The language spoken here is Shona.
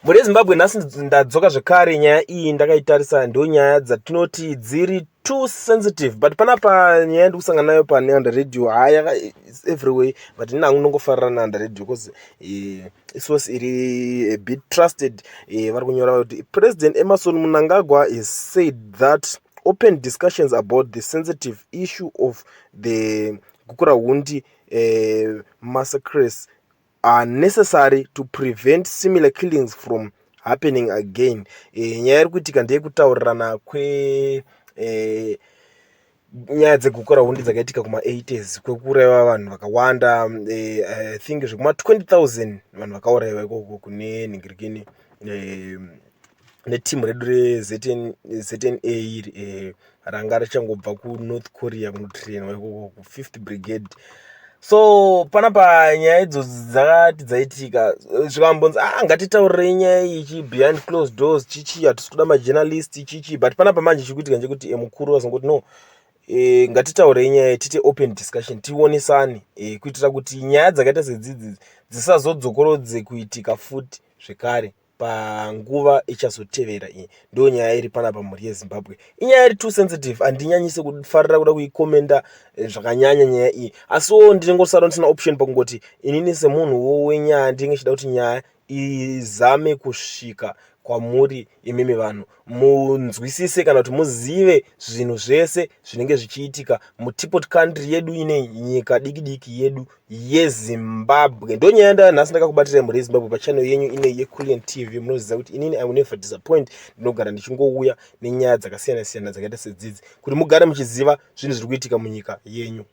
Muri Zimbabwe nhasi ndadzoka zvekare. Nyaya iyi ndakaitarisa, ndo nyaya dzatinoti dziri too sensitive, but panapa nyaya yandikusangana nayo paNhanda Radio haya everywhere, but ina nongofarira Nhanda Radio because source iri a bit trusted. Vari kunyora kuti President Emerson Mnangagwa has said that open discussions about the sensitive issue of the Gukurahundi massacres are necessary to prevent similar killings from happening again. Nyaya iri kuitika ndeyekutaurirana nyaya dzegukurahundi dzakaitika kuma80s kwekurayiwa vanhu vakawanda. I think zvekuma 20,000 vanhu vakaurayiwa ikoko kune nhingirikini netimu redu reZNA iri ranga richangobva kuNorth Korea kunotrainwa ikoko ku5th Brigade. So panapa nyaya idzodzo dzakati dzaitika zvikambonzi ngatitaurirei nyaya ichi behind closed doors chichi, hatisi kuda majournalist chichi, but panapa manje chikuitika ndechekuti mukuru wazongoti no, ngatitaurei nyaya, tiite open discussion, tionesane kuitira kuti nyaya dzakaita sedzidzi dzisazodzokorodze kuitika futi zvekare panguva ichazotevera. Iyi ndo nyaya iri panapa mhuri yeZimbabwe. Inyaya iri too sensitive, handinyanyise kufarira kuda kuikomenda zvakanyanya nyaya iyi, asiwo ndinongosara ndisina option pakungoti inini semunhuwo wenyaya ndinge ndichida kuti nyaya izame kusvika kwamuri imimi vanhu, munzwisise kana kuti muzive zvinhu zvese zvinenge zvichiitika mutipot country yedu ine, nyika diki diki yedu yeZimbabwe. Ndo nyaya nhasi ndakakubatirai mhuri yeZimbabwe pachannel yenyu ine yeKulian TV. Munoziva kuti inini I will never disappoint, ndinogara ndichingouya nenyaya dzakasiyana siyana dzakaita sedzidzi kuti mugare muchiziva zvinhu zviri kuitika munyika yenyu.